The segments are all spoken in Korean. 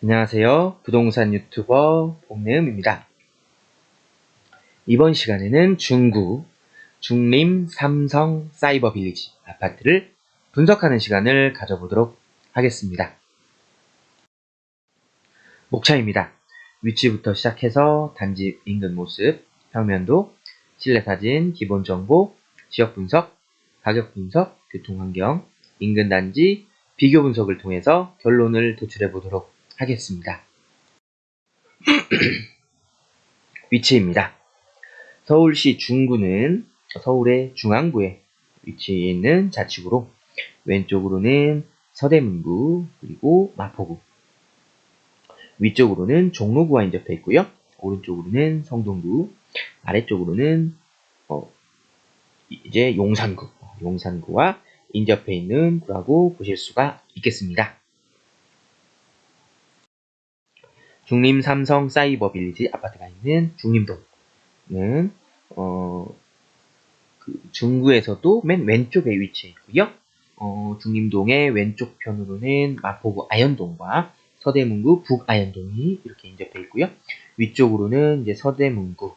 안녕하세요. 부동산 유튜버 봄내음입니다. 이번 시간에는 중구, 중림 삼성 사이버빌리지 아파트를 분석하는 시간을 가져보도록 하겠습니다. 목차입니다. 위치부터 시작해서 단지 인근 모습, 평면도, 실내사진, 기본정보, 지역분석, 가격분석, 교통환경, 인근 단지, 비교 분석을 통해서 결론을 도출해 보도록 하겠습니다. 위치입니다. 서울시 중구는 서울의 중앙부에 위치해 있는 자치구로 왼쪽으로는 서대문구 그리고 마포구, 위쪽으로는 종로구와 인접해 있고요. 오른쪽으로는 성동구, 아래쪽으로는 이제 용산구와 인접해 있는 구라고 보실 수가 있겠습니다. 중림 삼성 사이버빌리지 아파트가 있는 중림동은 중구에서도 맨 왼쪽에 위치해 있고요. 중림동의 왼쪽 편으로는 마포구 아현동과 서대문구 북아현동이 이렇게 인접해 있고요. 위쪽으로는 이제 서대문구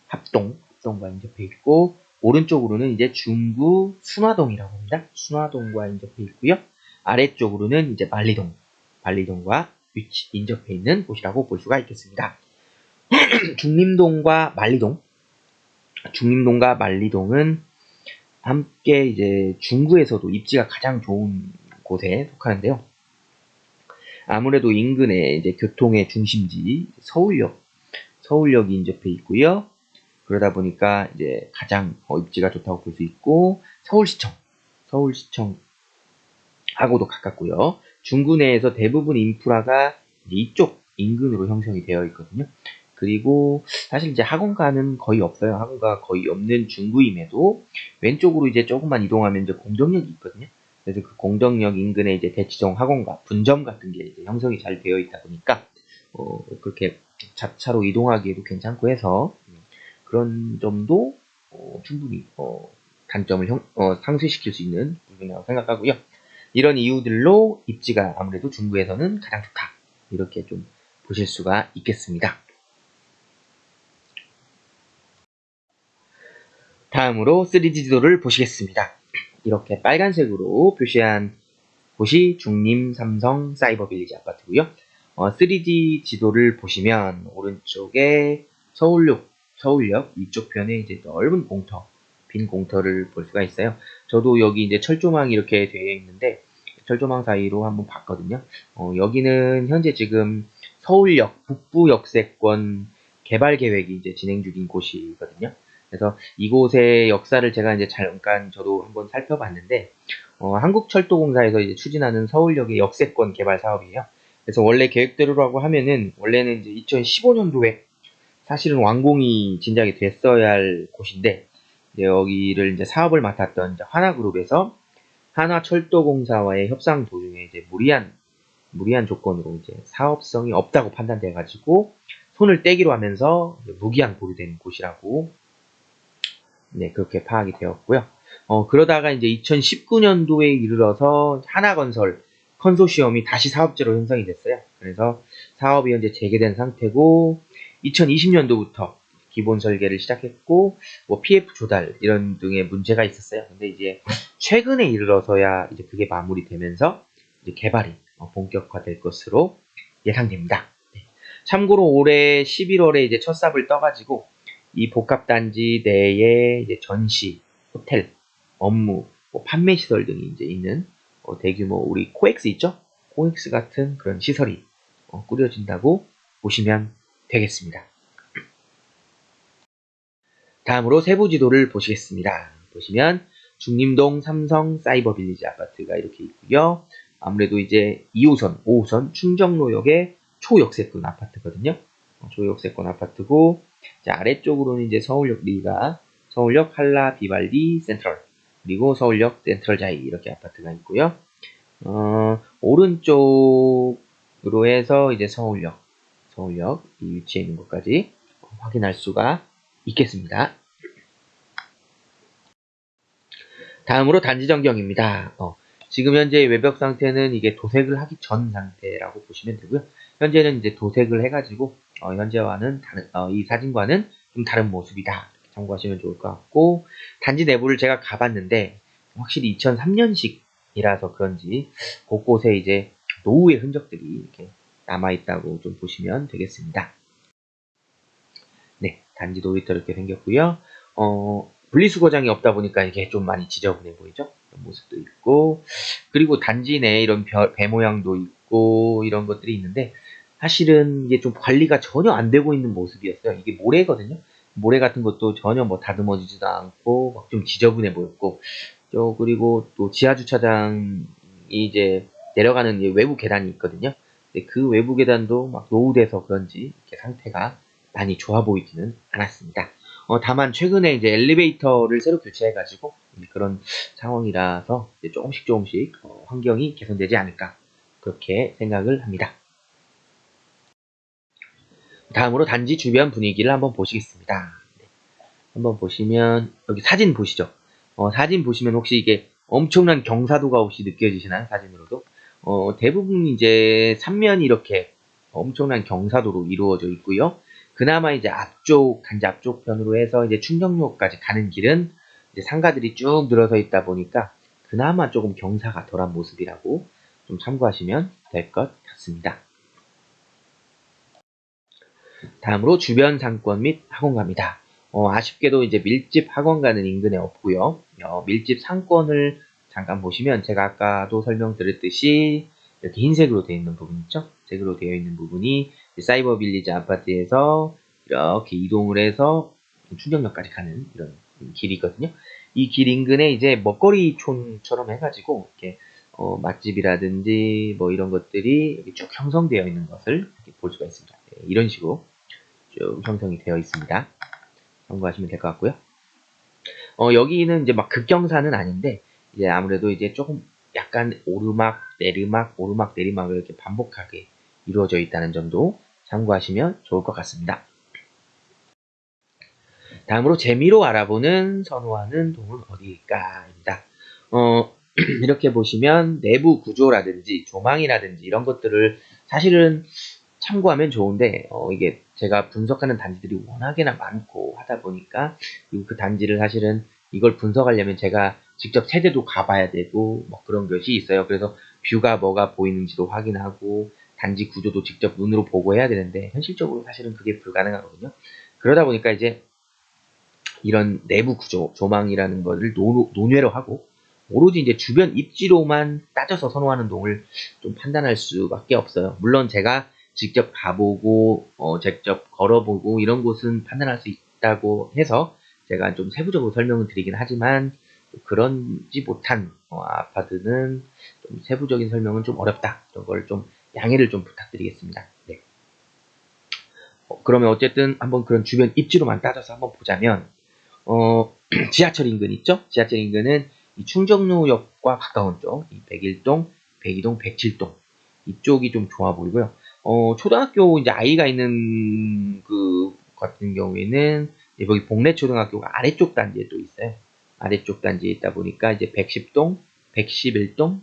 합동과 인접해 있고, 오른쪽으로는 이제 중구 순화동이라고 합니다. 순화동과 인접해 있고요. 아래쪽으로는 이제 만리동과 인접해 있는 곳이라고 볼 수가 있겠습니다. 중림동과 만리동은 함께 이제 중구에서도 입지가 가장 좋은 곳에 속하는데요. 아무래도 인근에 이제 교통의 중심지 서울역이 인접해 있고요. 그러다 보니까 이제 가장 입지가 좋다고 볼 수 있고, 서울시청하고도 가깝고요. 중구 내에서 대부분 인프라가 이쪽 인근으로 형성이 되어 있거든요. 그리고 사실 이제 학원가는 거의 없어요. 학원가 거의 없는 중구임에도 왼쪽으로 이제 조금만 이동하면 이제 공덕역이 있거든요. 그래서 그 공덕역 인근에 이제 대치동 학원가, 분점 같은 게 이제 형성이 잘 되어 있다 보니까 그렇게 자차로 이동하기에도 괜찮고 해서 그런 점도 충분히 단점을 상쇄시킬 수 있는 부분이라고 생각하고요. 이런 이유들로 입지가 아무래도 중구에서는 가장 좋다, 이렇게 좀 보실 수가 있겠습니다. 다음으로 3D 지도를 보시겠습니다. 이렇게 빨간색으로 표시한 곳이 중림 삼성 사이버빌리지 아파트고요. 3D 지도를 보시면 오른쪽에 서울역 위쪽 편에 이제 넓은 빈 공터를 볼 수가 있어요. 저도 여기 이제 철조망이 이렇게 되어 있는데 철조망 사이로 한번 봤거든요. 여기는 현재 지금 서울역 북부 역세권 개발 계획이 이제 진행 중인 곳이거든요. 그래서 이곳의 역사를 제가 이제 잠깐 저도 한번 살펴봤는데, 한국철도공사에서 이제 추진하는 서울역의 역세권 개발 사업이에요. 그래서 원래 계획대로라고 하면은 원래는 이제 2015년도에 사실은 완공이 진작에 됐어야 할 곳인데, 이제 여기를 이제 사업을 맡았던 이제 하나그룹에서 한화철도공사와의 협상 도중에 이제 무리한 조건으로 이제 사업성이 없다고 판단돼 가지고 손을 떼기로 하면서 무기한 보류된 곳이라고 그렇게 파악이 되었고요. 그러다가 이제 2019년도에 이르러서 하나건설 컨소시엄이 다시 사업제로 형성이 됐어요. 그래서 사업이 현재 재개된 상태고, 2020년도부터 기본 설계를 시작했고, PF 조달 이런 등의 문제가 있었어요. 근데 이제 최근에 이르러서야 이제 그게 마무리되면서 이제 개발이 본격화될 것으로 예상됩니다. 참고로 올해 11월에 이제 첫 삽을 떠가지고 이 복합단지 내에 이제 전시, 호텔, 업무, 판매 시설 등이 이제 있는 대규모 우리 코엑스 있죠? 코엑스 같은 그런 시설이 꾸려진다고 보시면 되겠습니다. 다음으로 세부 지도를 보시겠습니다. 보시면 중림동 삼성 사이버빌리지 아파트가 이렇게 있고요. 아무래도 이제 2호선, 5호선 충정로역의 초역세권 아파트거든요. 초역세권 아파트고, 아래쪽으로는 이제 서울역 한라 비발디 센트럴, 그리고 서울역 센트럴자이 이렇게 아파트가 있고요. 오른쪽으로 해서 이제 서울역이 위치해 있는 것까지 확인할 수가 있겠습니다. 다음으로 단지 전경입니다. 지금 현재 외벽 상태는 이게 도색을 하기 전 상태라고 보시면 되고요. 현재는 이제 도색을 해가지고 현재와는 다른 이 사진과는 좀 다른 모습이다. 이렇게 참고하시면 좋을 것 같고, 단지 내부를 제가 가봤는데 확실히 2003년식이라서 그런지 곳곳에 이제 노후의 흔적들이 이렇게 남아있다고 좀 보시면 되겠습니다. 네, 단지 놀이터 이렇게 생겼고요. 분리수거장이 없다 보니까 이게 좀 많이 지저분해 보이죠? 이런 모습도 있고, 그리고 단지 내에 이런 배 모양도 있고 이런 것들이 있는데, 사실은 이게 좀 관리가 전혀 안 되고 있는 모습이었어요. 이게 모래거든요. 모래 같은 것도 전혀 뭐 다듬어지지도 않고 막 좀 지저분해 보였고, 그리고 또 지하 주차장이 이제 내려가는 외부 계단이 있거든요. 근데 그 외부 계단도 막 노후돼서 그런지 이렇게 상태가 많이 좋아 보이지는 않았습니다. 다만 최근에 이제 엘리베이터를 새로 교체해가지고 그런 상황이라서 이제 조금씩 환경이 개선되지 않을까 그렇게 생각을 합니다. 다음으로 단지 주변 분위기를 한번 보시겠습니다. 네, 한번 보시면 여기 사진 보시죠. 사진 보시면 혹시 이게 엄청난 경사도가 혹시 느껴지시나요? 사진으로도 대부분 이제 삼면이 이렇게 엄청난 경사도로 이루어져 있고요. 그나마 이제 단지 앞쪽 편으로 해서 이제 충정로까지 가는 길은 이제 상가들이 쭉 늘어서 있다 보니까 그나마 조금 경사가 덜한 모습이라고 좀 참고하시면 될 것 같습니다. 다음으로 주변 상권 및 학원가입니다. 아쉽게도 이제 밀집 학원가는 인근에 없고요. 밀집 상권을 잠깐 보시면 제가 아까도 설명드렸듯이 이렇게 흰색으로 되어 있는 부분 있죠? 색으로 되어 있는 부분이 사이버 빌리지 아파트에서 이렇게 이동을 해서 충정역까지 가는 이런 길이거든요. 이 길 인근에 이제 먹거리촌처럼 해가지고 이렇게 맛집이라든지 뭐 이런 것들이 쭉 형성되어 있는 것을 볼 수가 있습니다. 네, 이런 식으로 쭉 형성이 되어 있습니다. 참고하시면 될 것 같고요. 여기는 이제 막 급경사는 아닌데 이제 아무래도 이제 조금 약간 오르막 내리막 오르막 내리막 이렇게 반복하게 이루어져 있다는 점도 참고하시면 좋을 것 같습니다. 다음으로 재미로 알아보는 선호하는 동은 어디일까입니다. 이렇게 보시면 내부 구조라든지 조망이라든지 이런 것들을 사실은 참고하면 좋은데 이게 제가 분석하는 단지들이 워낙에나 많고 하다 보니까 그 단지를 사실은 이걸 분석하려면 제가 직접 세대도 가봐야 되고 뭐 그런 것이 있어요. 그래서 뷰가 뭐가 보이는지도 확인하고 단지 구조도 직접 눈으로 보고 해야 되는데 현실적으로 사실은 그게 불가능하거든요. 그러다 보니까 이제 이런 내부 구조, 조망이라는 것을 논외로 하고 오로지 이제 주변 입지로만 따져서 선호하는 동을 좀 판단할 수밖에 없어요. 물론 제가 직접 가보고 직접 걸어보고 이런 곳은 판단할 수 있다고 해서 제가 좀 세부적으로 설명을 드리긴 하지만 그런지 못한 아파트는 좀 세부적인 설명은 좀 어렵다. 이런 걸 좀 양해를 좀 부탁드리겠습니다. 네. 그러면 어쨌든 한번 그런 주변 입지로만 따져서 한번 보자면 지하철 인근 있죠? 지하철 인근은 이 충정로역과 가까운 쪽, 이 101동, 102동, 107동 이쪽이 좀 좋아 보이고요. 초등학교 이제 아이가 있는 그 같은 경우에는 여기 복례초등학교가 아래쪽 단지에 또 있어요. 아래쪽 단지에 있다 보니까 이제 110동, 111동,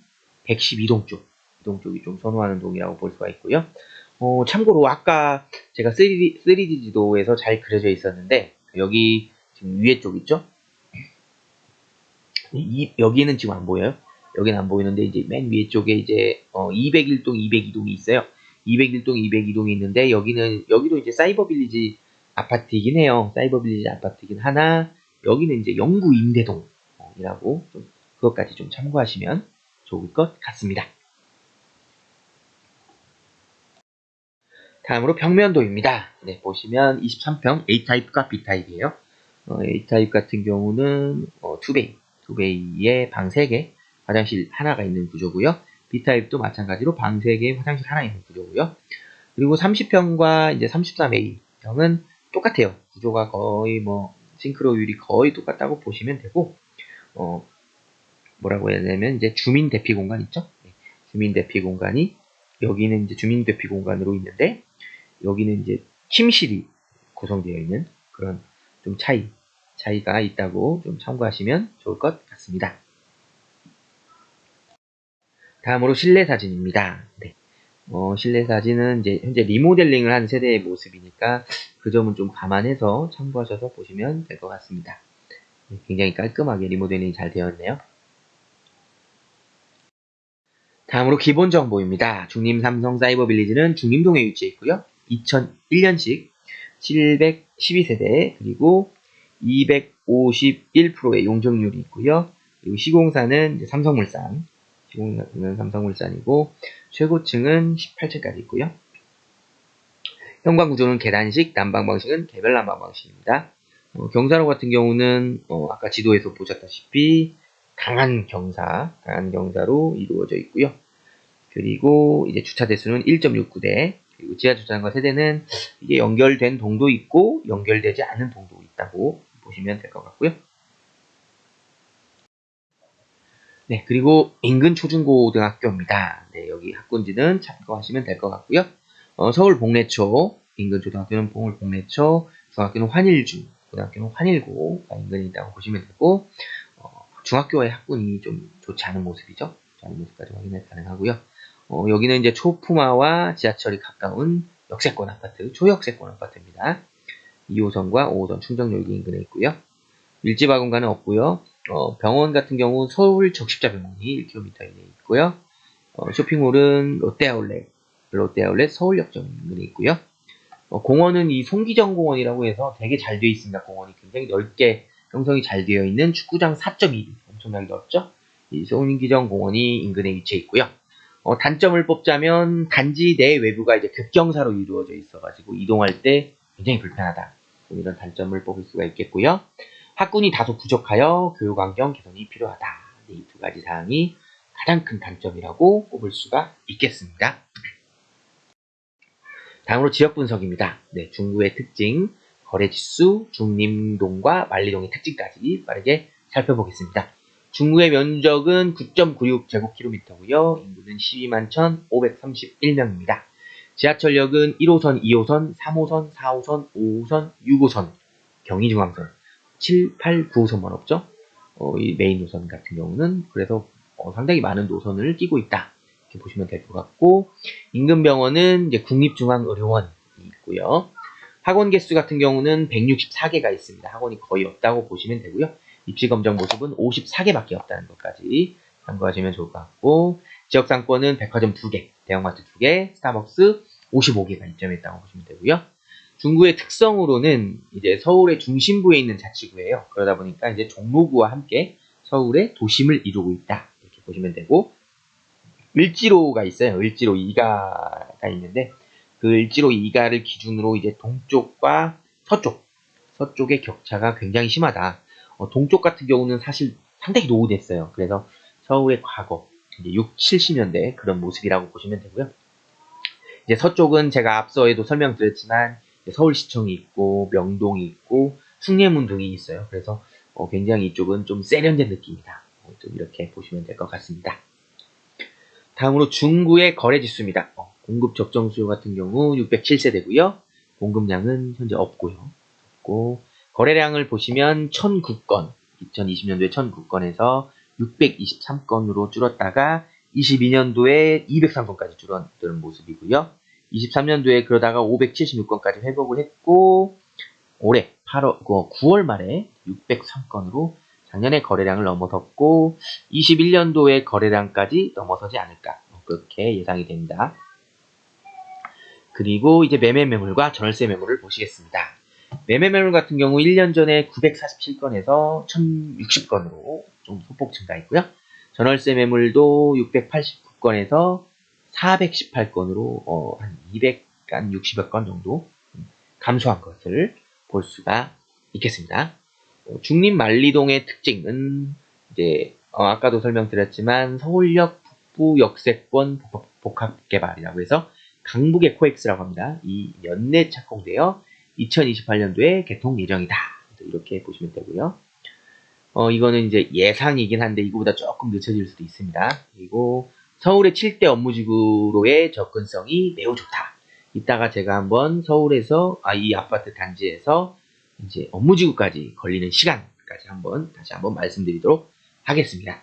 112동 쪽, 이동 쪽이 좀 선호하는 동이라고 볼 수가 있고요. 참고로 아까 제가 3D 지도에서 잘 그려져 있었는데 여기 지금 위에 쪽 있죠? 여기는 지금 안 보여요. 여기는 안 보이는데 이제 맨 위에 쪽에 이제 201동, 202동이 있어요. 201동, 202동이 있는데 여기도 이제 사이버 빌리지 아파트이긴 해요. 사이버 빌리지 아파트이긴 하나 여기는 이제 영구 임대동이라고 좀 그것까지 좀 참고하시면 좋을 것 같습니다. 다음으로 평면도입니다. 네, 보시면 23평 A타입과 B타입이에요. A타입 같은 경우는 투베이에 방 3개, 화장실 하나가 있는 구조고요. B타입도 마찬가지로 방 3개, 화장실 하나 있는 구조고요. 그리고 30평과 이제 33A형은 똑같아요. 구조가 거의 뭐 싱크로율이 거의 똑같다고 보시면 되고 뭐라고 해야 되냐면 이제 주민 대피 공간 있죠? 네, 주민 대피 공간이 여기는 이제 주민 대피 공간으로 있는데 여기는 이제 침실이 구성되어 있는 그런 좀 차이가 있다고 좀 참고하시면 좋을 것 같습니다. 다음으로 실내 사진입니다. 네. 실내 사진은 이제 현재 리모델링을 한 세대의 모습이니까 그 점은 좀 감안해서 참고하셔서 보시면 될 것 같습니다. 네, 굉장히 깔끔하게 리모델링이 잘 되어 있네요. 다음으로 기본 정보입니다. 중림 삼성 사이버 빌리지는 중림동에 위치해 있고요. 2001년식 712세대 그리고 251%의 용적률이 있고요. 그리고 시공사는 삼성물산, 시공사는 삼성물산이고 최고층은 18층까지 있고요. 현관 구조는 계단식, 난방 방식은 개별 난방 방식입니다. 경사로 같은 경우는 아까 지도에서 보셨다시피 강한 경사로 이루어져 있고요. 그리고 이제 주차 대수는 1.69대, 그리고 지하 주차장과 세대는 이게 연결된 동도 있고 연결되지 않는 동도 있다고 보시면 될 것 같고요. 네, 그리고 인근 초중고등학교입니다. 네, 여기 학군지는 참고하시면 될 것 같고요. 서울 복례초, 인근 초등학교는 서울 복례초, 중학교는 환일중, 고등학교는 환일고가 인근에 있다고 보시면 되고, 중학교의 학군이 좀 좋지 않은 모습이죠. 좋지 않은 모습까지 확인이 가능하고요. 여기는 이제 초품화와 지하철이 가까운 역세권 아파트, 초역세권 아파트입니다. 2호선과 5호선 충정역이 인근에 있고요. 밀집학원가는 없고요. 병원 같은 경우 서울 적십자병원이 1km 이내에 있고요. 쇼핑몰은 롯데아울렛 서울역점 인근에 있고요. 공원은 이 송기정공원이라고 해서 되게 잘 되어 있습니다. 공원이 굉장히 넓게 형성이 잘 되어 있는 축구장 4.2 엄청나게 넓죠. 이 송기정공원이 인근에 위치해 있고요. 단점을 뽑자면 단지 내 외부가 이제 급경사로 이루어져 있어가지고 이동할 때 굉장히 불편하다. 이런 단점을 뽑을 수가 있겠고요. 학군이 다소 부족하여 교육환경 개선이 필요하다. 이 두 가지 사항이 가장 큰 단점이라고 꼽을 수가 있겠습니다. 다음으로 지역 분석입니다. 네, 중구의 특징, 거래지수, 중림동과 만리동의 특징까지 빠르게 살펴보겠습니다. 중구의 면적은 9.96제곱킬로미터고요. 인구는 12만 1,531명입니다. 지하철역은 1호선, 2호선, 3호선, 4호선, 5호선, 6호선, 경의중앙선, 7, 8, 9호선만 없죠. 이 메인 노선 같은 경우는 그래서 상당히 많은 노선을 끼고 있다. 이렇게 보시면 될 것 같고, 인근 병원은 이제 국립중앙의료원이 있고요. 학원 개수 같은 경우는 164개가 있습니다. 학원이 거의 없다고 보시면 되고요. 입시 검정 모집은 54개밖에 없다는 것까지 참고하시면 좋을 것 같고, 지역 상권은 백화점 2개, 대형마트 2개, 스타벅스 55개가 입점해 있다고 보시면 되고요. 중구의 특성으로는 이제 서울의 중심부에 있는 자치구예요. 그러다 보니까 이제 종로구와 함께 서울의 도심을 이루고 있다. 이렇게 보시면 되고, 을지로가 있어요. 을지로 2가가 있는데, 그 을지로 2가를 기준으로 이제 동쪽과 서쪽의 격차가 굉장히 심하다. 동쪽 같은 경우는 사실 상당히 노후됐어요. 그래서 서울의 과거, 이제 6, 70년대 그런 모습이라고 보시면 되고요. 이제 서쪽은 제가 앞서에도 설명드렸지만 서울시청이 있고 명동이 있고 숭례문 등이 있어요. 그래서 굉장히 이쪽은 좀 세련된 느낌이다. 좀 이렇게 보시면 될 것 같습니다. 다음으로 중구의 거래지수입니다. 공급 적정 수요 같은 경우 607세대고요. 공급량은 현재 없고요. 거래량을 보시면 1009건, 2020년도에 1009건에서 623건으로 줄었다가 22년도에 203건까지 줄어드는 모습이고요. 23년도에 그러다가 576건까지 회복을 했고, 올해 9월 말에 603건으로 작년에 거래량을 넘어섰고 21년도에 거래량까지 넘어서지 않을까 그렇게 예상이 됩니다. 그리고 이제 매매 매물과 전월세 매물을 보시겠습니다. 매매 매물 같은 경우 1년 전에 947건에서 1060건으로 좀 소폭 증가했고요. 전월세 매물도 689건에서 418건으로 한 260여 건 정도 감소한 것을 볼 수가 있겠습니다. 중림 만리동의 특징은 이제 아까도 설명드렸지만 서울역 북부 역세권 복합개발이라고 해서 강북의 코엑스라고 합니다. 이 연내 착공되어 2028년도에 개통 예정이다. 이렇게 보시면 되고요. 이거는 이제 예상이긴 한데 이거보다 조금 늦춰질 수도 있습니다. 그리고 서울의 7대 업무지구로의 접근성이 매우 좋다. 이따가 제가 한번 서울에서 이 아파트 단지에서 이제 업무지구까지 걸리는 시간까지 다시 한번 말씀드리도록 하겠습니다.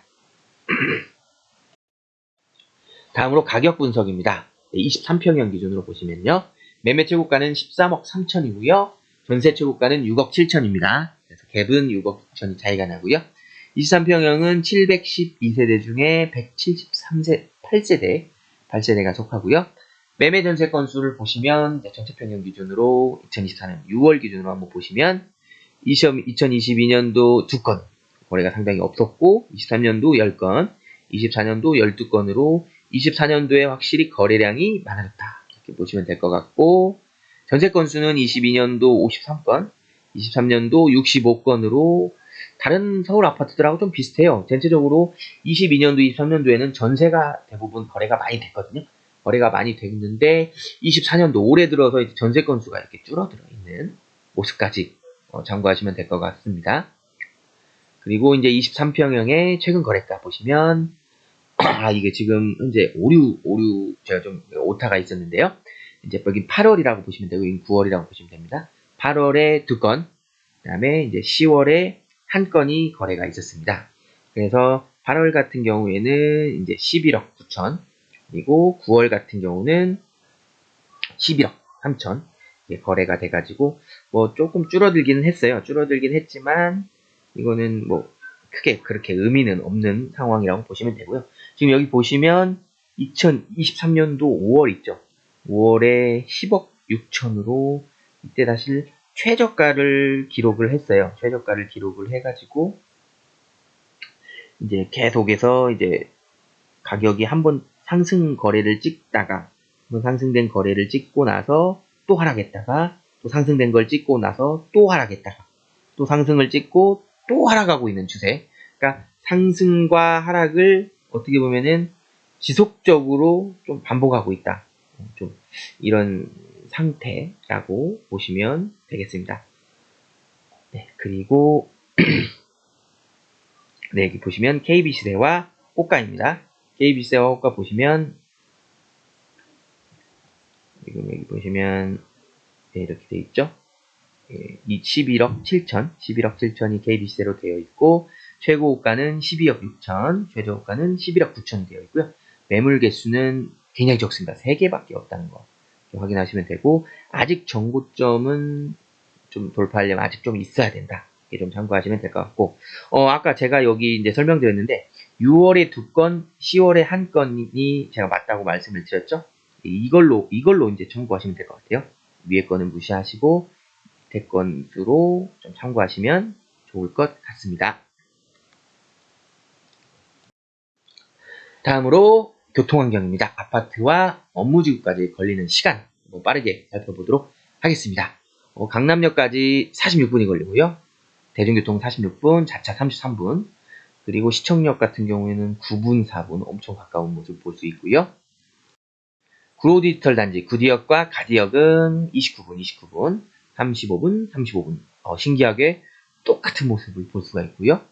다음으로 가격 분석입니다. 23평형 기준으로 보시면요. 매매 최고가는 13억 3천이고요. 전세 최고가는 6억 7천입니다. 그래서 갭은 6억 6천이 차이가 나고요. 23평형은 712세대 중에 8세대가 속하고요. 매매 전세 건수를 보시면 전체 평형 기준으로 2024년 6월 기준으로 한번 보시면 2022년도 2건 거래가 상당히 없었고 23년도 10건, 24년도 12건으로 24년도에 확실히 거래량이 많아졌다. 이렇게 보시면 될 것 같고 전세 건수는 22년도 53건, 23년도 65건으로 다른 서울 아파트들하고 좀 비슷해요. 전체적으로 22년도, 23년도에는 전세가 대부분 거래가 많이 됐거든요. 거래가 많이 됐는데 24년도 올해 들어서 이제 전세 건수가 이렇게 줄어들어 있는 모습까지 참고하시면 될 것 같습니다. 그리고 이제 23평형의 최근 거래가 보시면 이게 지금 현재 오류 제가 좀 오타가 있었는데요. 이제 여기 8월이라고 보시면 되고 여기 9월이라고 보시면 됩니다. 8월에 2건, 그다음에 이제 10월에 1건이 거래가 있었습니다. 그래서 8월 같은 경우에는 이제 11억 9천, 그리고 9월 같은 경우는 11억 3천 거래가 돼가지고 뭐 조금 줄어들기는 했어요. 줄어들긴 했지만 이거는 뭐 크게 그렇게 의미는 없는 상황이라고 보시면 되고요. 지금 여기 보시면 2023년도 5월 있죠. 5월에 10억 6천으로 이때 사실 최저가를 기록을 했어요. 최저가를 기록을 해가지고 이제 계속해서 이제 가격이 한번 상승 거래를 찍다가 상승된 거래를 찍고 나서 또 하락했다가 또 상승된 걸 찍고 나서 또 하락했다가 또 상승을 찍고 또 하락하고 있는 추세. 그러니까 상승과 하락을 어떻게 보면은 지속적으로 좀 반복하고 있다. 좀 이런 상태라고 보시면 되겠습니다. 네, 그리고 네, 여기 보시면 KB시세와 호가입니다. KB시세와 호가 보시면 지금 여기 보시면 네, 이렇게 되어 있죠. 이 11억 7천, 11억 7천이 KB시세로 되어 있고 최고 호가는 12억 6천, 최저 호가는 11억 9천이 되어 있고요. 매물 개수는 굉장히 적습니다. 3개밖에 없다는 거 확인하시면 되고 아직 정고점은 좀 돌파하려면 아직 좀 있어야 된다. 이렇게 좀 참고하시면 될 것 같고 아까 제가 여기 이제 설명드렸는데 6월에 2건, 10월에 1건이 제가 맞다고 말씀을 드렸죠. 이걸로 이제 참고하시면 될 것 같아요. 위에 거는 무시하시고 밑에 건수로 좀 참고하시면 좋을 것 같습니다. 다음으로 교통환경입니다. 아파트와 업무지구까지 걸리는 시간 빠르게 살펴보도록 하겠습니다. 강남역까지 46분이 걸리고요. 대중교통 46분, 자차 33분, 그리고 시청역 같은 경우에는 9분, 4분 엄청 가까운 모습 볼 수 있고요. 구로디지털 단지 구디역과 가디역은 29분, 35분, 35분. 신기하게 똑같은 모습을 볼 수가 있고요.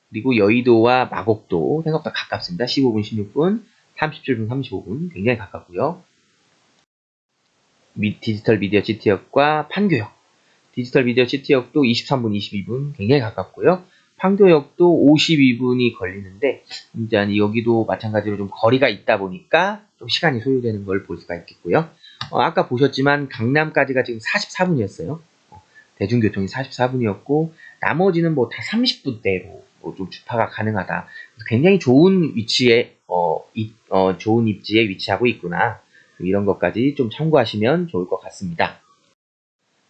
그리고 여의도와 마곡도 생각보다 가깝습니다. 15분, 16분, 37분, 35분 굉장히 가깝고요. 디지털 미디어 시티역과 판교역. 디지털 미디어 시티역도 23분, 22분 굉장히 가깝고요. 판교역도 52분이 걸리는데 이제 여기도 마찬가지로 좀 거리가 있다 보니까 좀 시간이 소요되는 걸 볼 수가 있겠고요. 아까 보셨지만 강남까지가 지금 44분이었어요. 대중교통이 44분이었고 나머지는 뭐 다 30분대로 좀 주파가 가능하다. 굉장히 좋은 위치에 좋은 입지에 위치하고 있구나. 이런 것까지 좀 참고하시면 좋을 것 같습니다.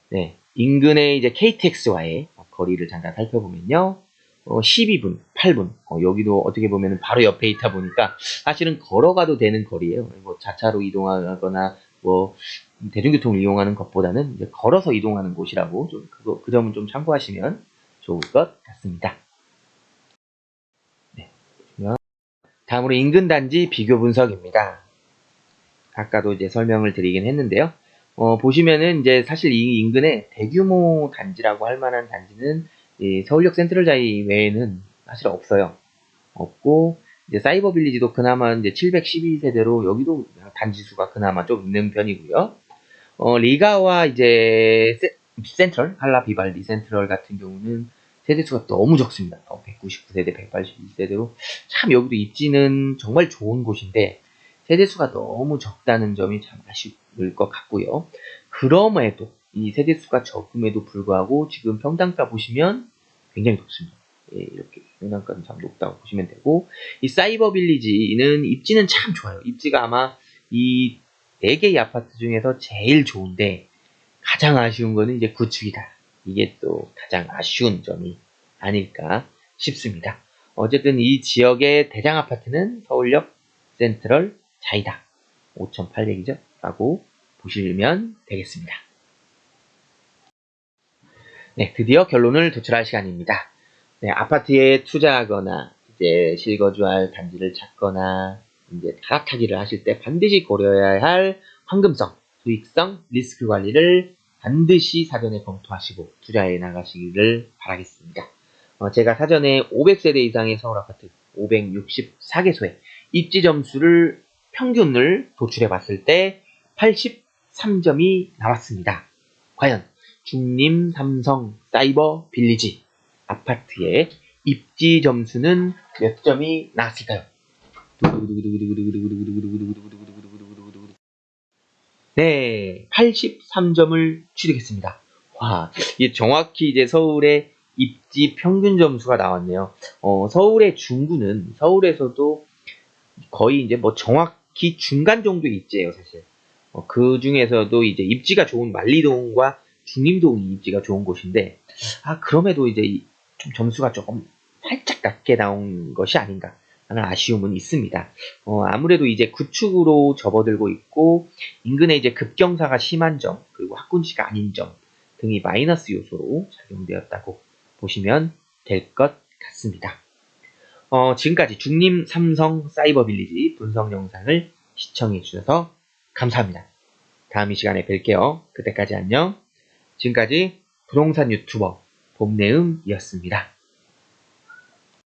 네, 인근의 이제 KTX와의 거리를 잠깐 살펴보면요. 12분, 8분. 여기도 어떻게 보면 바로 옆에 있다 보니까 사실은 걸어가도 되는 거리예요. 뭐 자차로 이동하거나 뭐 대중교통을 이용하는 것보다는 이제 걸어서 이동하는 곳이라고 좀 그 점은 좀 참고하시면 좋을 것 같습니다. 네. 다음으로 인근 단지 비교 분석입니다. 아까도 이제 설명을 드리긴 했는데요. 보시면은 이제 사실 이 인근에 대규모 단지라고 할 만한 단지는 서울역 센트럴자이 외에는 사실 없어요. 없고 이제 사이버빌리지도 그나마 이제 712세대로 여기도 단지 수가 그나마 좀 있는 편이고요. 리가와 이제 센트럴, 할라 비발디 센트럴 같은 경우는 세대수가 너무 적습니다. 199세대, 181세대로 참 여기도 입지는 정말 좋은 곳인데 세대수가 너무 적다는 점이 참 아쉬울 것 같고요. 그럼에도 이 세대수가 적음에도 불구하고 지금 평당가 보시면 굉장히 높습니다. 예, 이렇게 평당가는 참 높다고 보시면 되고, 이 사이버 빌리지는 입지는 참 좋아요. 입지가 아마 이 4개의 아파트 중에서 제일 좋은데 가장 아쉬운 거는 이제 구축이다. 이게 또 가장 아쉬운 점이 아닐까 싶습니다. 어쨌든 이 지역의 대장 아파트는 서울역 센트럴 자이다. 5,800이죠? 라고 보시면 되겠습니다. 네, 드디어 결론을 도출할 시간입니다. 네, 아파트에 투자하거나 이제 실거주할 단지를 찾거나 이제 갈아타기를 하실 때 반드시 고려해야 할 황금성, 수익성, 리스크 관리를 반드시 사전에 검토하시고 투자해 나가시기를 바라겠습니다. 제가 사전에 500세대 이상의 서울 아파트 564개소의 입지 점수를 평균을 도출해 봤을 때 83점이 나왔습니다. 과연 중림 삼성 사이버 빌리지 아파트의 입지 점수는 몇 점이 나왔을까요? 네, 83점을 취득했습니다. 와, 이게 정확히 이제 서울의 입지 평균 점수가 나왔네요. 서울의 중구는 서울에서도 거의 이제 뭐 정확히 중간 정도의 입지예요, 사실. 그 중에서도 이제 입지가 좋은 만리동과 중림동이 입지가 좋은 곳인데, 그럼에도 이제 좀 점수가 조금 살짝 낮게 나온 것이 아닌가 하는 아쉬움은 있습니다. 아무래도 이제 구축으로 접어들고 있고, 인근에 이제 급경사가 심한 점, 그리고 학군지가 아닌 점 등이 마이너스 요소로 작용되었다고 보시면 될 것 같습니다. 지금까지 중림 삼성 사이버 빌리지 분석 영상을 시청해 주셔서 감사합니다. 다음 이 시간에 뵐게요. 그때까지 안녕. 지금까지 부동산 유튜버 봄내음이었습니다.